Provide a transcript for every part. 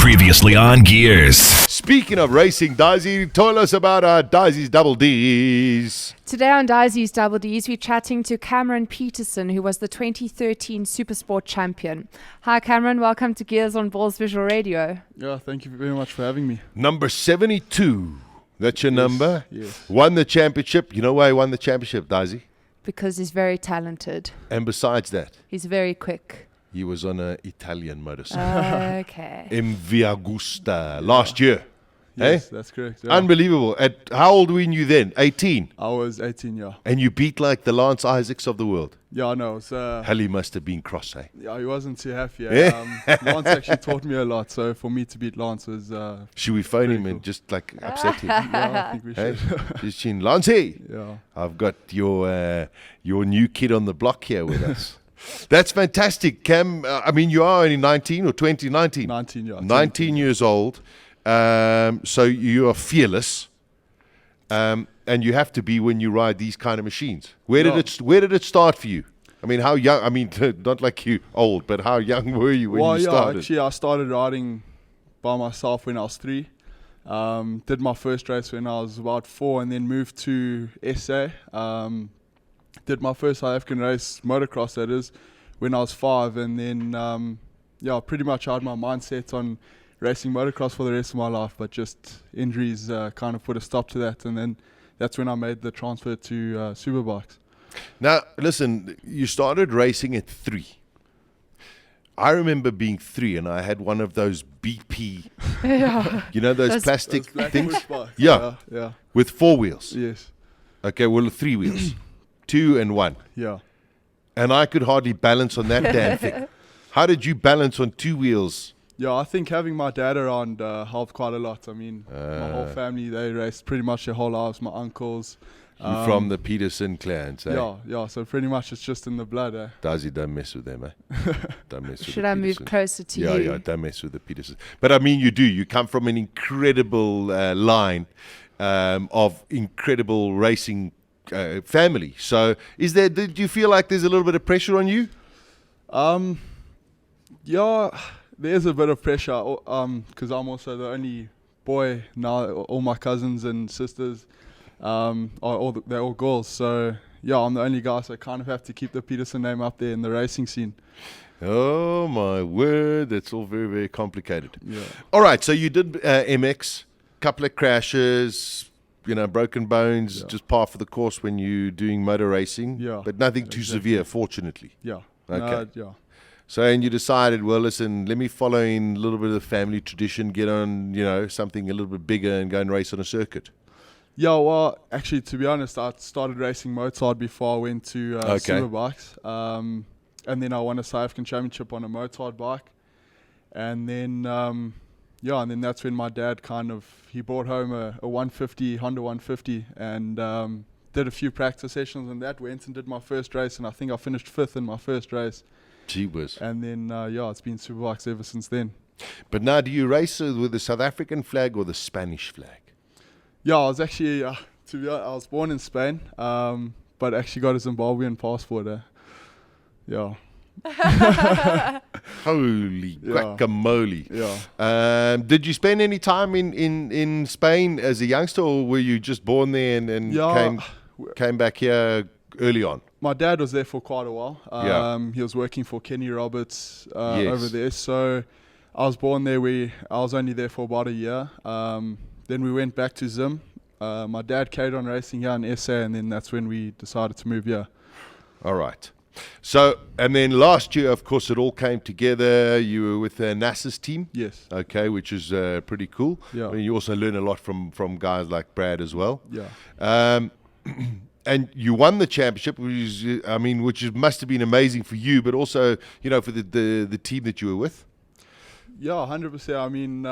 Previously on Gears. Speaking of racing, Disi, tell us about Disi's Double Ds. Today on Disi's Double Ds, we're chatting to Cameron Petersen, who was the 2013 Supersport champion. Hi Cameron, welcome to Gears on Balls Visual Radio. Yeah, thank you very much for having me. Number 72. That's your number? Yes. Won the championship. You know why he won the championship, Disi? Because he's very talented. And besides that, He's very quick. he was on an Italian motorcycle. Okay. In Via Augusta last year. Yes, Eh? that's correct. Yeah. Unbelievable. How old were you then? 18. I was 18, yeah. And you beat like the Lance Isaacs of the world. Yeah, I know. Hell, he must have been cross, eh? Yeah, he wasn't too happy. Yeah. Lance actually taught me a lot, so for me to beat Lance was... Should we phone him cool. and just like upset him? yeah, I think we Hey? should. Just in Lancey. Yeah. I've got your new kid on the block here with us. That's fantastic, Cam. I mean, you are only 19 or 20, 19? 19, yeah. 19 years old. So you are fearless. And you have to be when you ride these kind of machines. Where did it start for you? I mean, how young? I mean, not like you old, but how young were you when you started? Actually, I started riding by myself when I was 3. Did my first race when I was about 4 and then moved to SA. Did my first South African race, motocross that is, when I was 5. And then, pretty much I had my mindset on racing motocross for the rest of my life, but just injuries kind of put a stop to that. And then that's when I made the transfer to superbikes. Now, listen, you started racing at 3. I remember being 3 and I had one of those BP, you know, those plastic Those black things? push bikes. Yeah. Yeah. With 4 wheels. Yes. Okay, well, 3 wheels. 2 and 1. Yeah. And I could hardly balance on that damn thing. How did you balance on 2 wheels? Yeah, I think having my dad around helped quite a lot. I mean, my whole family, they raced pretty much their whole lives. My uncles. You're from the Petersen clans, eh? Yeah. So pretty much it's just in the blood, eh? Disi, don't mess with them, eh? Don't mess with Should the I move Petersens. closer to Yeah, you? yeah, don't mess with the Petersens. But I mean, you do. You come from an incredible line of incredible racing family. So do you feel like there's a little bit of pressure on you? Yeah, there's a bit of pressure because I'm also the only boy now. All my cousins and sisters they're all girls. So yeah, I'm the only guy, so I kind of have to keep the Petersen name up there in the racing scene. Oh my word, that's all very, very complicated. Yeah. All right, so you did MX, couple of crashes, you know, broken bones, just par for the course when you're doing motor racing. Yeah, But nothing too exactly. severe, fortunately. Yeah. Okay. Yeah. So, and you decided, well, listen, let me follow in a little bit of the family tradition, get on, you know, something a little bit bigger and go and race on a circuit. Yeah, well, actually, to be honest, I started racing motard before I went to superbikes. And then I won a South African championship on a motard bike. And then, and then that's when my dad he brought home a 150, Honda 150, and did a few practice sessions on that, went and did my first race, and I think I finished 5th in my first race. Gee whiz. And then, it's been superbikes ever since then. But now, do you race with the South African flag or the Spanish flag? Yeah, I was actually, I was born in Spain, but actually got a Zimbabwean passport. Yeah. Holy guacamole. Yeah. Did you spend any time in Spain as a youngster, or were you just born there and came back here early on? My dad was there for quite a while. He was working for Kenny Roberts over there. So I was born there. I was only there for about a year. Then we went back to Zim. My dad carried on racing here in SA, and then that's when we decided to move here. All right. So, and then last year, of course, it all came together. You were with NASA's team. Yes. Okay, which is pretty cool. Yeah. I mean, you also learn a lot from guys like Brad as well. Yeah. And you won the championship, which must have been amazing for you, but also, you know, for the team that you were with. Yeah, 100%. I mean,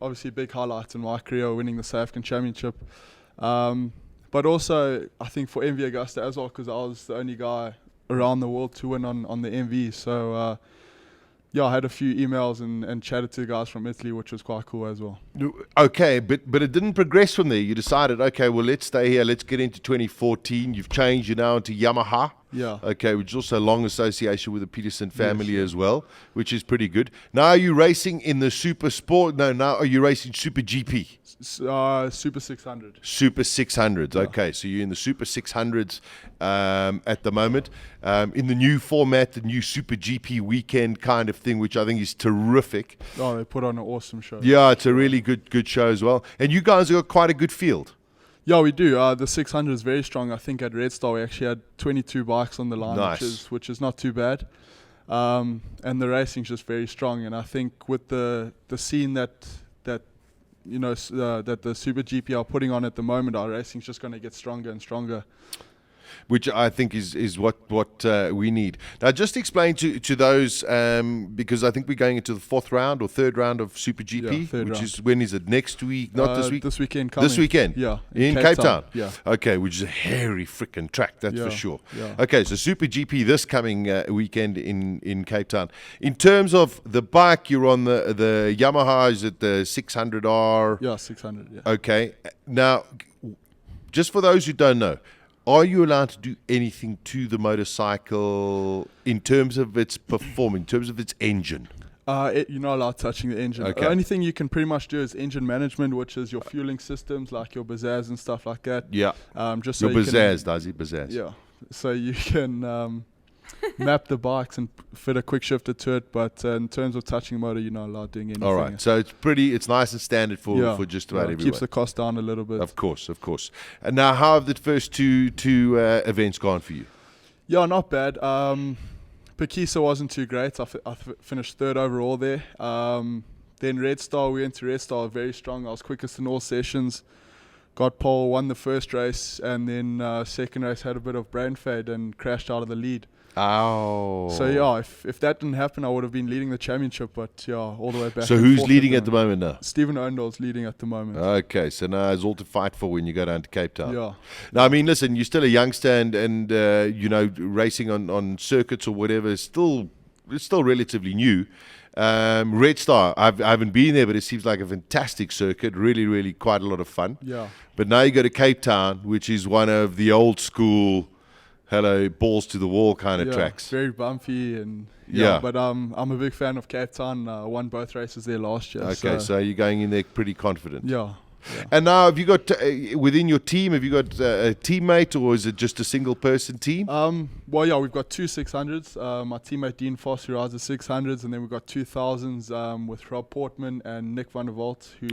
obviously big highlights in my career, winning the South African championship. But also, I think for MV Augusta as well, because I was the only guy around the world to win on the MV. So, I had a few emails and chatted to the guys from Italy, which was quite cool as well. Okay, but it didn't progress from there. You decided, okay, well, let's stay here. Let's get into 2014. You've changed. You're now into Yamaha. Yeah. Okay, which is also a long association with the Petersen family as well, which is pretty good. Now, are you racing in the Super Sport? No, now are you racing Super GP? Super 600. Super 600s. Okay, so you're in the Super 600s at the moment. In the new format, the new Super GP weekend kind of thing, which I think is terrific. Oh, they put on an awesome show. Yeah, it's a really good show as well. And you guys have got quite a good field. Yeah, we do. The 600 is very strong. I think at Red Star we actually had 22 bikes on the line, Nice. which is not too bad. And the racing's just very strong. And I think with the scene that the Super GP are putting on at the moment, our racing's just going to get stronger and stronger. Which I think is what we need. Now, just explain to those, because I think we're going into the fourth round or third round of Super GP, Yeah, third which round. is, when is it? Next week? Not this week? This weekend coming. This weekend? Yeah. In Cape Town? Yeah. Okay, which is a hairy freaking track, that's for Yeah, sure. yeah. Okay, so Super GP this coming weekend in Cape Town. In terms of the bike, you're on the Yamaha, is it the 600R? Yeah, 600, yeah. Okay. Now, just for those who don't know, are you allowed to do anything to the motorcycle in terms of its performance, in terms of its engine? You're not allowed touching the engine. Okay. The only thing you can pretty much do is engine management, which is your fueling systems, like your bazaars and stuff like that. Yeah. Just so Your you can, bazaars, does he? Bazaars. yeah, so you can map the bikes and fit a quick shifter to it. But in terms of touching motor, you're not allowed doing anything. All right. So it's nice and standard for just about it everyone. keeps the cost down a little bit. Of course. And now, how have the first two events gone for you? Yeah, not bad. Petersen wasn't too great. I finished third overall there. Then Red Star, we went to Red Star very strong. I was quickest in all sessions. Got pole, won the first race, and then second race had a bit of brain fade and crashed out of the lead. Oh. So yeah, if that didn't happen, I would have been leading the championship. But yeah, all the way back. So and who's forth leading at the moment now? Stephen Owendahl's leading at the moment. Okay, so now it's all to fight for when you go down to Cape Town. Yeah. Now, I mean, listen, you're still a youngster, and racing on circuits or whatever is still relatively new. Red Star, I haven't been there, but it seems like a fantastic circuit. Really, really quite a lot of fun. Yeah. But now you go to Cape Town, which is one of the old school, balls to the wall kind of tracks. Very bumpy and Yeah. But I'm a big fan of Cape Town. Won both races there last year. Okay, so you're going in there pretty confident. Yeah. And now, have you got within your team? Have you got a teammate, or is it just a single person team? Well, yeah, we've got two 600s. My teammate Dean Foss, who rides the 600s, and then we've got 2000s with Rob Portman and Nick van der Walt, who's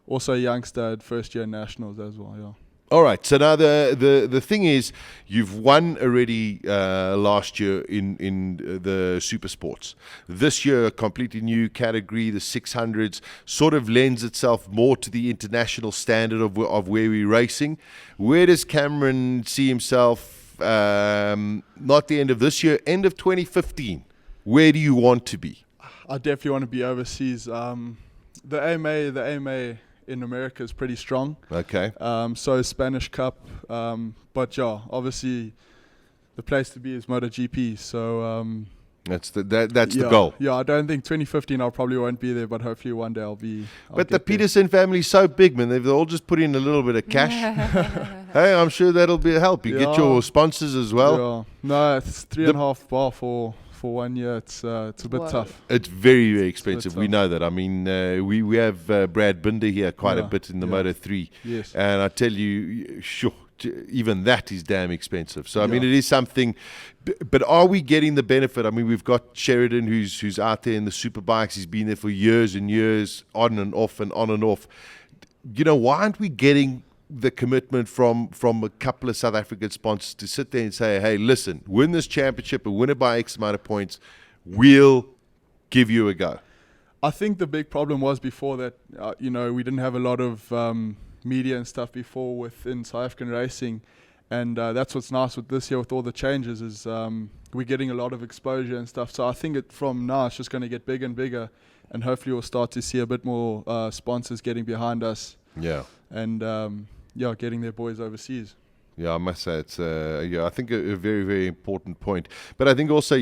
also a youngster at first year nationals as well. Yeah. All right. So now the thing is, you've won already last year in the Supersports. This year, a completely new category, the 600s, sort of lends itself more to the international standard of where we're racing. Where does Cameron see himself? Not the end of this year, end of 2015. Where do you want to be? I definitely want to be overseas. The AMA in America is pretty strong. Okay. So Spanish Cup. But yeah, obviously the place to be is MotoGP. So that's the goal. Yeah, I don't think 2015 I probably won't be there, but hopefully one day I'll be. But the Petersen family is so big, man. They've all just put in a little bit of cash. Hey, I'm sure that'll be a help. You get your sponsors as well. Yeah. No, it's 3.5 bar for 1 year. It's a bit tough. It's very, very expensive. We tough. know that. I mean, we have Brad Binder here quite a bit in the Moto 3. Yes. And I tell you, sure, even that is damn expensive. So, I mean, it is something. But are we getting the benefit? I mean, we've got Sheridan who's out there in the superbikes. He's been there for years and years, on and off and on and off. Why aren't we getting the commitment from a couple of South African sponsors to sit there and say, hey, listen, win this championship and win it by X amount of points, we'll give you a go? I think the big problem was before that, we didn't have a lot of media and stuff before within South African racing. And that's what's nice with this year with all the changes is we're getting a lot of exposure and stuff. So I think from now it's just going to get bigger and bigger. And hopefully we'll start to see a bit more sponsors getting behind us. Yeah. And getting their boys overseas. Yeah, I must say it's I think a very, very important point. But I think also,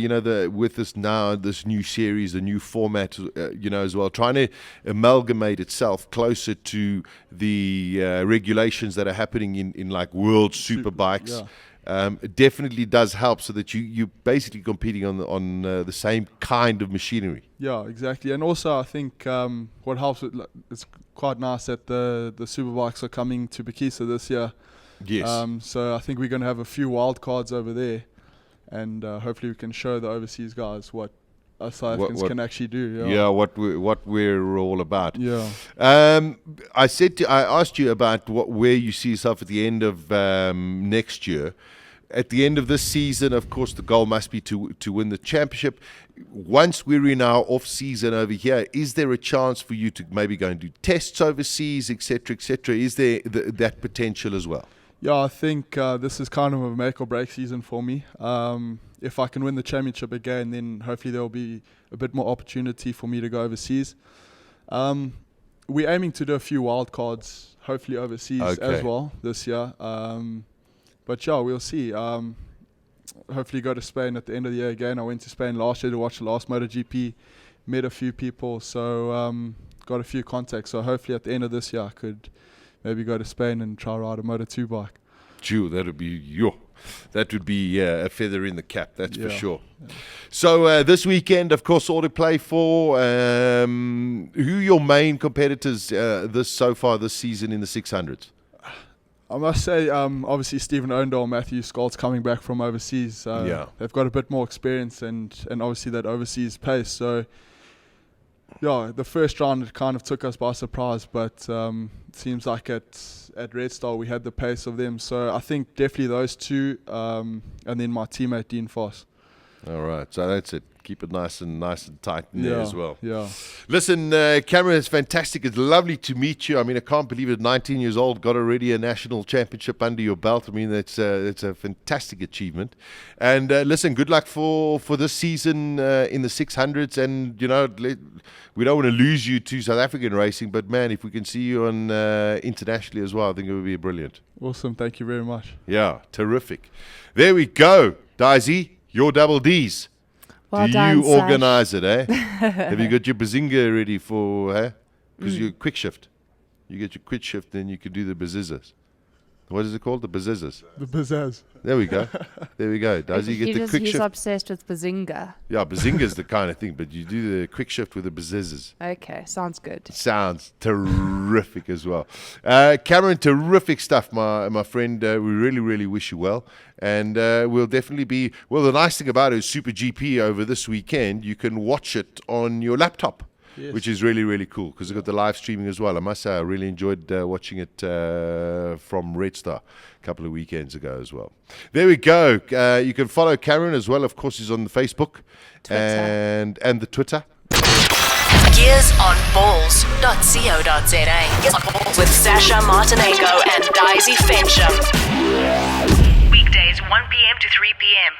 with this new series, the new format, as well, trying to amalgamate itself closer to the regulations that are happening in like world superbikes. it definitely does help, so that you're basically competing on the same kind of machinery. Yeah, exactly. And also I think what helps with, it's quite nice that the superbikes are coming to Petersen this year. Yes. So I think we're going to have a few wild cards over there, and hopefully we can show the overseas guys what us South Africans can actually do. Yeah, what we're all about. Yeah. I asked you about where you see yourself at the end of next year. At the end of this season, of course, the goal must be to win the championship. Once we're in our off-season over here, is there a chance for you to maybe go and do tests overseas, etc., etc.? Is there that potential as well? Yeah, I think this is kind of a make-or-break season for me. If I can win the championship again, then hopefully there will be a bit more opportunity for me to go overseas. We're aiming to do a few wild cards, hopefully overseas as well this year. But yeah, we'll see. Hopefully go to Spain at the end of the year again. I went to Spain last year to watch the last MotoGP, met a few people, so got a few contacts. So hopefully at the end of this year I could maybe go to Spain and try ride a Moto2 bike. Gee, that would be a feather in the cap, that's for sure. Yeah. So this weekend, of course, all to play for. Who are your main competitors so far this season in the 600s? I must say, obviously Stephen Owendahl, Matthew Skolt's coming back from overseas. They've got a bit more experience and obviously that overseas pace. So, yeah, the first round it kind of took us by surprise, but it seems like at Red Star we had the pace of them. So I think definitely those two, and then my teammate Dean Foss. All right, so that's it. Keep it nice and tight in there as well. Yeah. Listen, Cameron, it's fantastic. It's lovely to meet you. I mean, I can't believe it. 19 years old, got already a national championship under your belt. I mean, it's a fantastic achievement. And listen, good luck for this season in the 600s. And you know, we don't want to lose you to South African racing, but man, if we can see you on internationally as well, I think it would be brilliant. Awesome. Thank you very much. Yeah, terrific. There we go, Disi. Your double Ds. Well Do done, you organise it, eh? Have you got your bazinga ready for, because you're quick shift. You get your quick shift, then you can do the bazizzas. What is it called? The bazizzas. The bazzazz. There we go. There we go. Does he get the quick He's shift? obsessed with bazinga. Yeah, bazinga's the kind of thing, but you do the quick shift with the bazizzas. Okay, sounds good. Sounds terrific as well. Cameron, terrific stuff, my friend. We really, really wish you well. And we'll definitely be... Well, the nice thing about it is Super GP over this weekend, you can watch it on your laptop. Yes. Which is really, really cool because they've got the live streaming as well. I must say I really enjoyed watching it from Red Star a couple of weekends ago as well. There we go. You can follow Cameron as well. Of course, he's on the Facebook and the Twitter. GearsOnBalls.co.za with Sasha Martinenko and Disi Fensham. Weekdays 1 p.m. to 3 p.m.